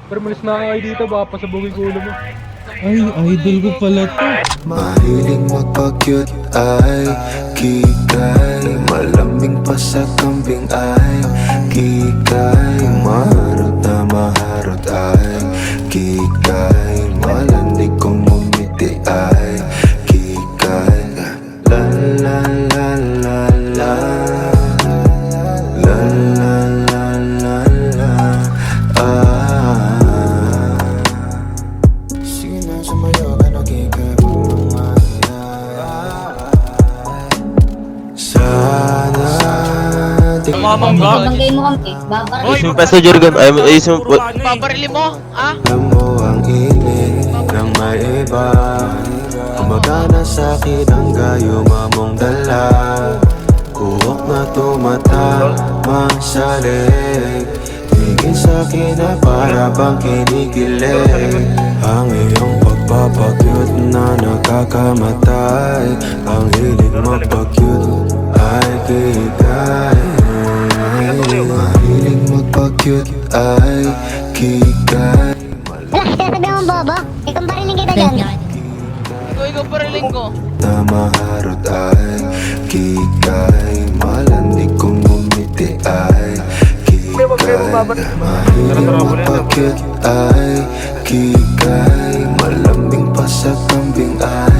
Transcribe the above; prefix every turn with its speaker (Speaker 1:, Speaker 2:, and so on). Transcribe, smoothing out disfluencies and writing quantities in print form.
Speaker 1: Pero malis na kayo dito, baka pasabugin ko ulo mo.
Speaker 2: Ay, idol ko pala to.
Speaker 3: Mahiling magpa-cute ay kikay, malamig pa sa kambing ay kikay, maharot na maharot ay kikay, malandig kong umiti ay kikay. La la la la la, la la la la la, sige na sumayo ka na kikay. Sana di
Speaker 4: Banggay mo kami, babar.
Speaker 5: Isang peso Jurgen, ay isang
Speaker 6: Pabarili mo, ha?
Speaker 3: alam mo ang init ng may iba, kumagana sa'kin ang gayong among dala, kuwak na tumatama sa leg, tingin sa'kin na para bang kinikilig, ang iyong pagpapakyut na nakakamatay, ang hilig magpakyut ay kikay. Mahilig magpa-cute ay kikay.
Speaker 4: Wala, sinasabi mo bobo. Ikaw pa rin kita dyan.
Speaker 6: Ikaw bariling ko.
Speaker 3: Na maharot ay kikay, malandig kong umiti ay kikay. Mahilig magpa-cute ay kikay, malambing pa sa kambing ay